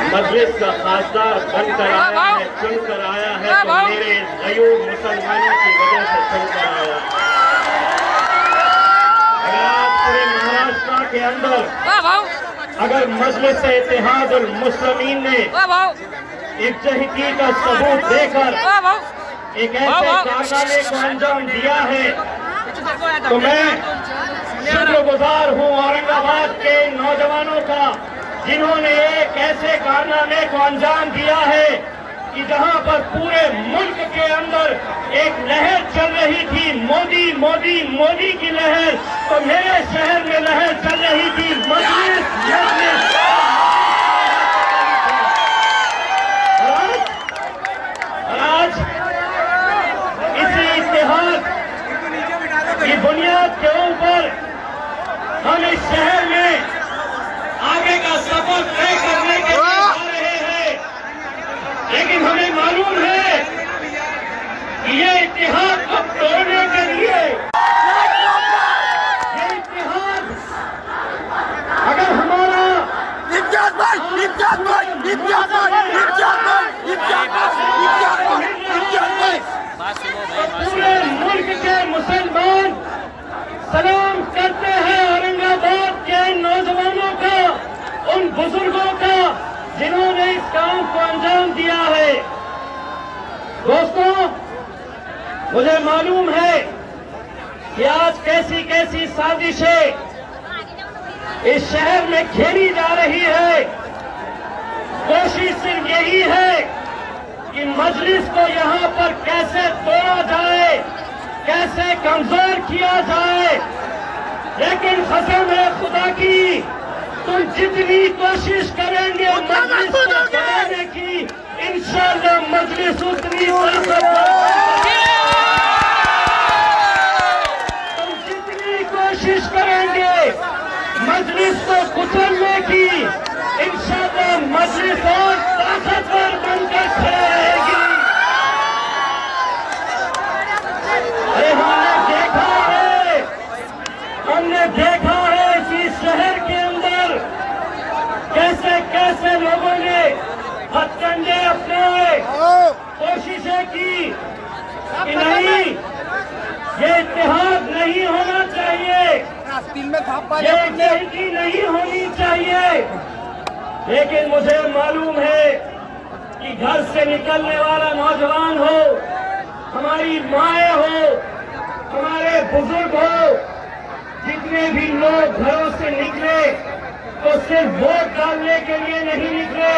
मजलिस का खासदार बनकर आया है, चुनकर आया है, तो मेरे गयूर मुसलमानों की वजह से चुनकर आया। अगर आज पूरे महाराष्ट्र के अंदर अगर मजलिस इत्तेहादुल मुस्लिमीन ने इज्जती का सबूत देकर एक ऐसे कारनामे को अंजाम दिया है, तो मैं शुक्रगुजार हूँ औरंगाबाद के नौजवानों का, जिन्होंने एक ऐसे कारनामे को अंजाम दिया है कि जहां पर पूरे मुल्क के अंदर एक लहर चल रही थी, मोदी मोदी मोदी की लहर, तो मेरे शहर में लहर चल रही थी मजलिस मजलिस। आज इसी इत्तेहाद की बुनियाद के ऊपर हम इस शहर में आगे का सफर तय करने के लिए जा रहे हैं, लेकिन हमें मालूम है कि ये इत्तेहाद अब तोड़ने के लिए, ये इत्तेहाद अगर हमारा पूरे मुल्क के मुसलमान सलाम करते हैं औरंगाबाद के नौजवानों का, उन बुजुर्गों का जिन्होंने इस काम को अंजाम दिया है। दोस्तों, मुझे मालूम है कि आज कैसी कैसी साजिशें इस शहर में खेली जा रही है। कोशिश सिर्फ यही है कि मजलिस को यहाँ पर कैसे तोड़ा जाए, कैसे कमजोर किया जाए, लेकिन कसम है खुदा की, तुम जितनी कोशिश करेंगे मजलिस को तोड़ने की, इंशाअल्लाह मजलिस उतनी तुम जितनी कोशिश करेंगे मजलिस को कुचलने की, इंशाअल्लाह मजलिस और ताकतवर बनकर खड़ी रहेगी। अरे हमने देखा है इसी शहर के अंदर कैसे कैसे लोगों ने हथकंडे अपनाए, कोशिशें की कि नहीं, ये इत्तेहाद नहीं होना चाहिए, ये इज्जती नहीं होनी चाहिए। लेकिन मुझे मालूम है कि घर से निकलने वाला नौजवान हो, हमारी माएँ हो, हमारे बुजुर्ग हो, जितने भी लोग घरों से निकले तो सिर्फ वोट डालने के लिए नहीं निकले।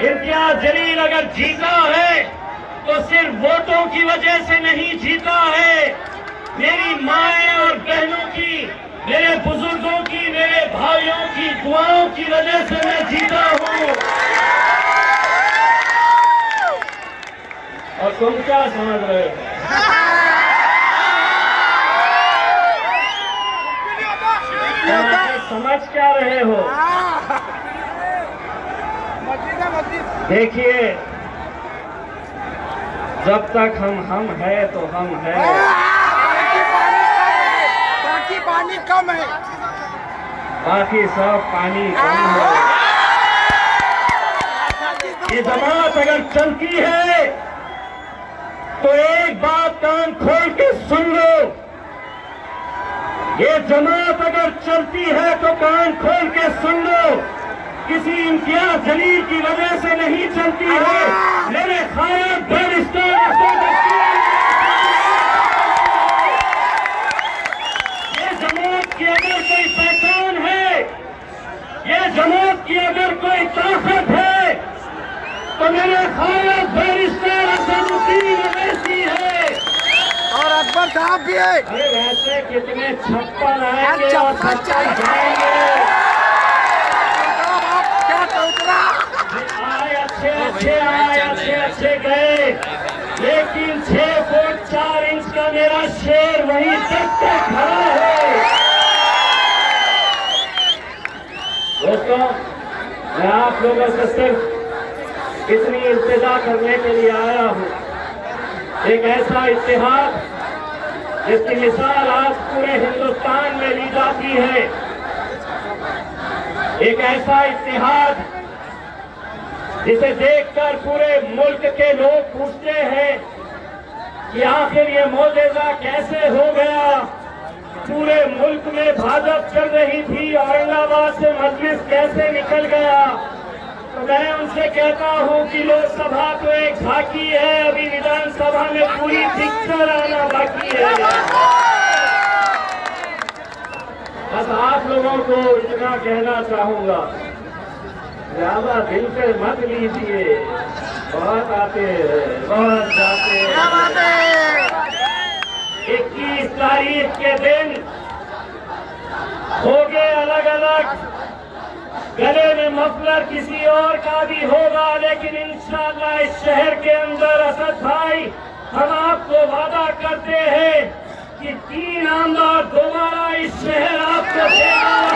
इम्तियाज जलील अगर जीता है तो सिर्फ वोटों की वजह से नहीं जीता है, मेरी माएँ और बहनों की, मेरे बुजुर्गों की, मेरे भाइयों की दुआओं की वजह से मैं जीता हूँ। और तुम क्या समझ रहे हो? समझ क्या रहे हो? देखिए, जब तक हम है तो हम है, बाकी पानी कम है, बाकी सब पानी कम है। ये जमात अगर चलती है तो एक बात कान खोल के सुन लो, ये जमात अगर चलती है तो कान खोल के सुन लो, किसी इम्तियाज जलील की वजह से नहीं चलती है, मेरे खायद बैरिस्टर ये जमात की अगर कोई पहचान है, ये जमात की अगर कोई ताकत है, तो मेरे खायद बैरिस्टर असदुद्दीन अवैसी है और अकबर साहब भी है। अरे वैसे कितने छप्पन आएंगे और छप्पन जाएंगे। क्या टोकरा आए अच्छे अच्छे गए, लेकिन 6 फुट 4 इंच का मेरा शेर वहीं तक खड़ा है। दोस्तों, मैं आप लोगों से सिर्फ इतनी इल्तिजा करने के लिए आया हूँ, एक ऐसा इत्तेहाद जिसकी मिसाल आज पूरे हिंदुस्तान में ली जाती है, एक ऐसा इत्तेहाद जिसे देखकर पूरे मुल्क के लोग पूछते हैं कि आखिर ये मोजेजा कैसे हो गया। पूरे मुल्क में भाजपा चल रही थी, औरंगाबाद से मजलिस कैसे निकल गया। तो मैं उनसे कहता हूं कि लोकसभा तो एक बाकी है, अभी विधानसभा में पूरी पिक्चर आना बाकी है। बस आप लोगों को इतना कहना चाहूंगा, ज्यादा दिल पे मत लीजिए, बहुत आते हैं बहुत जाते हैं। 21 तारीख के दिन हो गए अलग अलग, गले में मफलर किसी और का भी होगा, लेकिन इंशाअल्लाह इस शहर के अंदर असद भाई हम आपको वादा करते हैं कि 3 आमदार दोबारा इस शहर आपको देगा और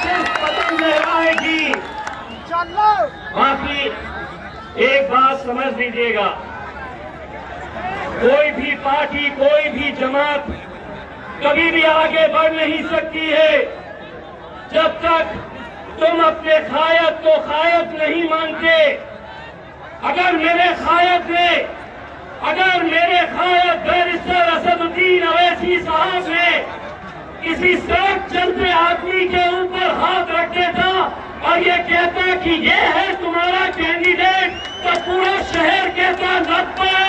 सिर्फ पतंग लहराएगी। बाकी एक बात समझ लीजिएगा, कोई भी पार्टी कोई भी जमात कभी भी आगे बढ़ नहीं सकती है जब तक तुम अपने कायद को कायद नहीं मानते। अगर मेरे कायद बैरिस्टर असदुद्दीन अवैसी साहब ने किसी सड़क चलते आदमी के ऊपर हाथ रख देता और ये कहता कि ये है तुम्हारा कैंडिडेट, तो पूरा शहर कहता नब्बे।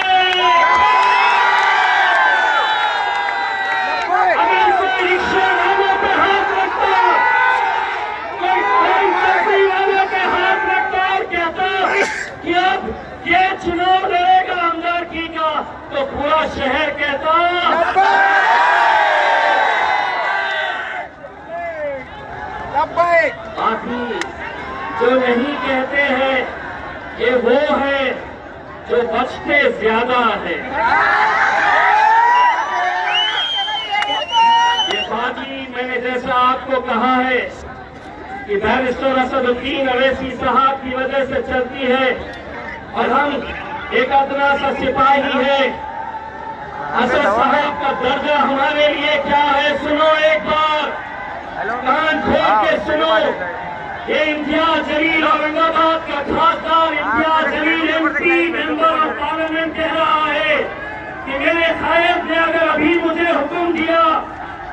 अगर कोई रिक्शा वालों पे हाथ रखता, कोई टैक्सी वालों पे हाथ रखता और कहता कि अब ये चुनाव लड़ेगा हमदर्दी का, तो पूरा शहर कहता बाकी जो नहीं कहते हैं ये वो है जो बचते ज्यादा है। ये बाकी मैंने जैसा आपको कहा है कि बैरिस्टर असदुद्दीन अवैसी साहब की वजह से चलती है और हम एक अदना सा सिपाही है। असद साहब का दर्जा हमारे लिए क्या है, सुनो एक बार, कान खोल के सुनो। ये इम्तियाज जलील औरंगाबाद का खासदार Imtiaz Jaleel MP member of parliament कह रहा है कि मेरे कायद ने अगर अभी मुझे हुक्म दिया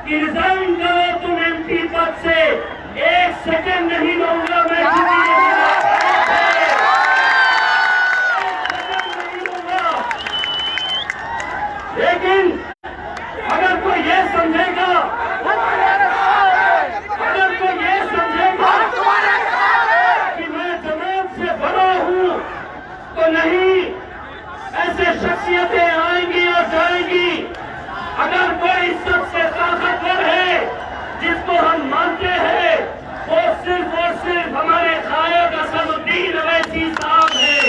कि रिजाइन करो तुम MP पद से, 1 सेकंड नहीं लूंगा मैं, लेकिन अगर कोई ये समझेगा कि मैं जमात से बड़ा हूं तो नहीं, ऐसे शख्सियतें आएंगी और जाएंगी। अगर कोई सबसे ताकतवर है जिसको हम मानते हैं वो सिर्फ और सिर्फ हमारे कायद असदुद्दीन अवैसी साहब है।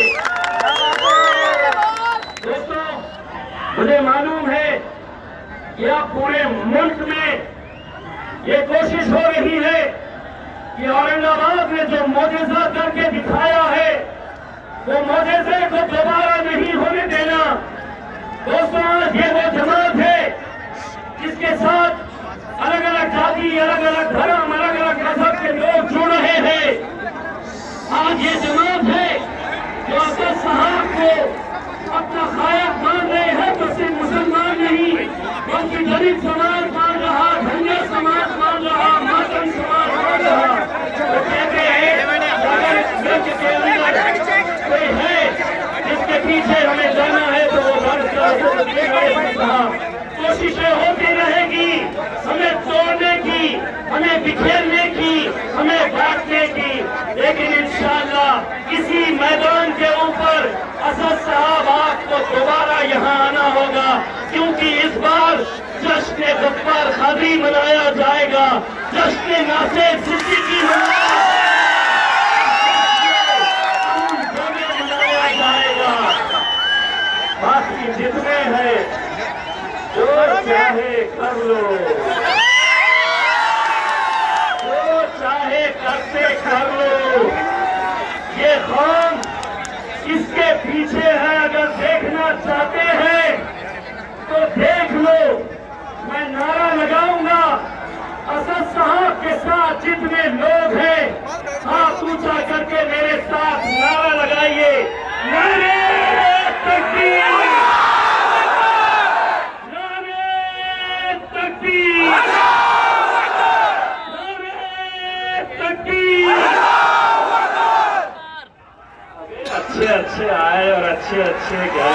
दोस्तों, मुझे मालूम है कि अब पूरे मुल्क में ये कोशिश हो रही है कि औरंगाबाद ने जो मोजेजा करके दिखाया है वो मोजेजे को दोबारा नहीं होने देना। दोस्तों, आज ये वो जमात है जिसके साथ अलग अलग जाति, अलग अलग धर्म, अलग अलग मजहब के लोग जुड़ रहे हैं। आज ये जमात है जो असद साहब को अपना कायद मान रहे हैं, तो सिर्फ मुसलमान नहीं बल्कि दलित समाज मान रहा, धनगर समाज मान रहा, मातम समाज मान रहा। तो कहते हैं अगर इस मुल्क के अंदर कोई है जिसके पीछे हमें जाना है तो वो कोशिशें होती रहेगी हमें तोड़ने की, हमें बिखेरने की, हमें बांटने की, लेकिन इंशाअल्लाह इसी मैदान के ऊपर असद साहब आपको दोबारा यहाँ आना होगा, क्योंकि इस बार जश्न गफ्फार खादी मनाया जाएगा, जश्न नासिर सिद्दीकी मनाया जाएगा। बाकी जितने हैं जो चाहे कर लो, जो चाहे करते कर लो। ये कौन किसके पीछे है अगर देखना चाहते हैं तो देख लो। मैं नारा लगाऊंगा, असद साहब के साथ जितने लोग हैं हाथ ऊंचा की। अच्छे अच्छे आए और अच्छे अच्छे गए।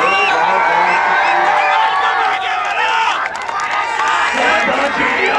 बहुत शुक्रिया।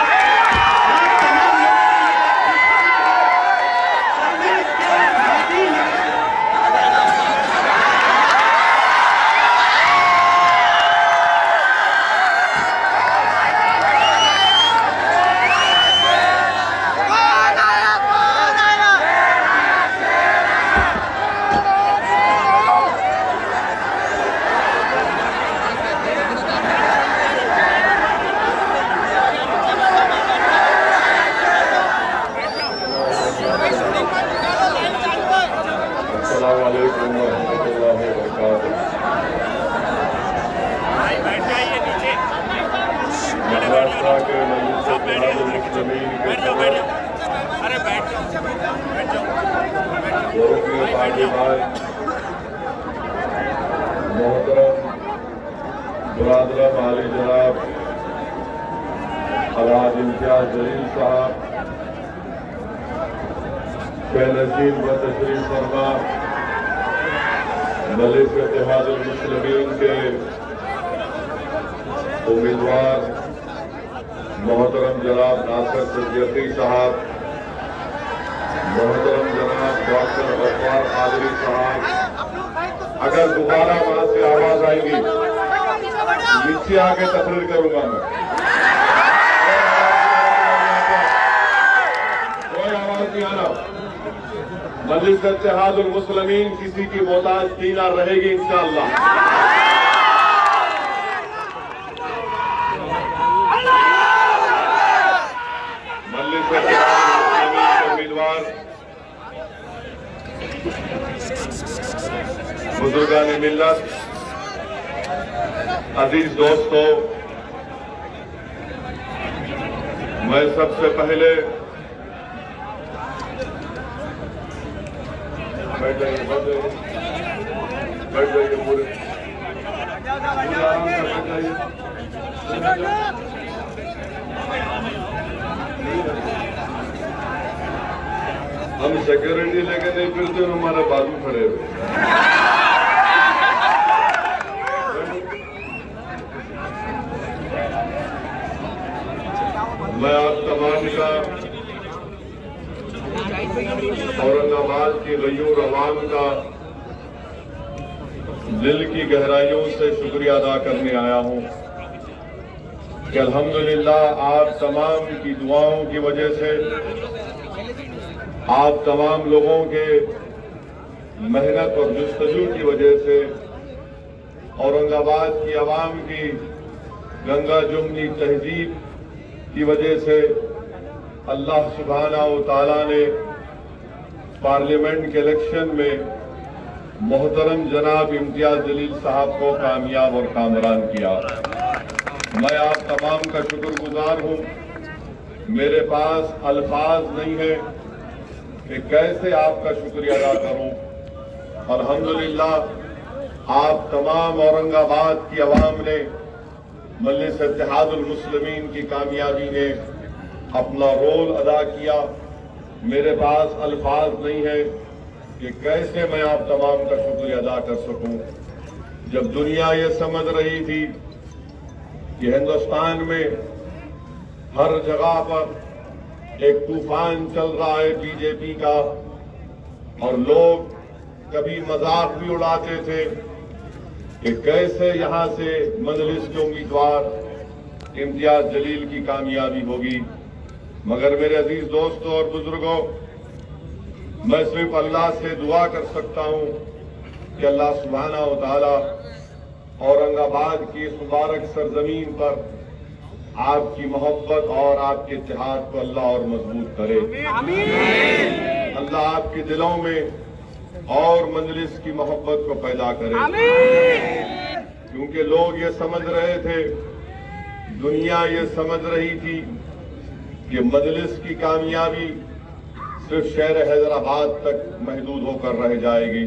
महाराष्ट्र के मोहतरम बरादर आली जनाब अलहाज इम्तियाज जलील साहब, बेनजीर व तशरीफ फरमा मलिक इत्तेहादुल मुस्लिमीन के उम्मीदवार मोहतरम जनाब नासिर सिद्दीकी साहब, मोहतरम जनाब डॉक्टर गफ्फार कादरी साहब, अगर दोबारा वहां से आवाज आएगी नीचे आके तकरीर करूंगा मैं। कोई आवाज नहीं आना। मजलिस इत्तेहादुल मुस्लिमीन किसी की मोहताजगी ना रहेगी इंशाअल्लाह। उम्मीदवार बुजुर्गान मिल्लत, अजीज दोस्तों, मैं सबसे पहले बैठ जाइए पूरे आराम से बैठ जाइए। हम सिक्योरिटी लेके नहीं फिरते और हमारे बाजू खड़े हुए। मैं आप तमाम का औरंगाबाद की गयूर अवाम का दिल की गहराइयों से शुक्रिया अदा करने आया हूं कि अल्हम्दुलिल्लाह आप तमाम की दुआओं की वजह से, आप तमाम लोगों के मेहनत और जुस्तजू की वजह से औरंगाबाद की आवाम की गंगा जुमनी तहजीब की वजह से अल्लाह सुब्हानहू व तआला ने पार्लियामेंट के इलेक्शन में मोहतरम जनाब इम्तियाज जलील साहब को कामयाब और कामरान किया। मैं आप तमाम का शुक्रगुजार हूं। मेरे पास अल्फाज नहीं है कि कैसे आपका शुक्रिया अदा करूं। अल्हम्दुलिल्लाह आप तमाम औरंगाबाद की आवाम ने, मजलिस इत्तेहादुल मुस्लिमीन की कामयाबी ने अपना रोल अदा किया। मेरे पास अल्फाज नहीं है कि कैसे मैं आप तमाम का शुक्रिया अदा कर सकूं। जब दुनिया ये समझ रही थी कि हिंदुस्तान में हर जगह पर एक तूफान चल रहा है बीजेपी का, और लोग कभी मजाक भी उड़ाते थे कि कैसे यहां से मजलिस के उम्मीदवार इम्तियाज जलील की कामयाबी होगी। मगर मेरे अजीज दोस्तों और बुजुर्गों, मैं सिर्फ अल्लाह से दुआ कर सकता हूं कि अल्लाह सुब्हानहू व तआला औरंगाबाद की इस मुबारक सरजमीन पर आपकी मोहब्बत और आपके इत्तेहाद को अल्लाह और मजबूत करे। अल्लाह आपके दिलों में और मजलिस की मोहब्बत को पैदा करे, क्योंकि लोग ये समझ रहे थे, दुनिया ये समझ रही थी कि मजलिस की कामयाबी सिर्फ शहर हैदराबाद तक महदूद होकर रह जाएगी।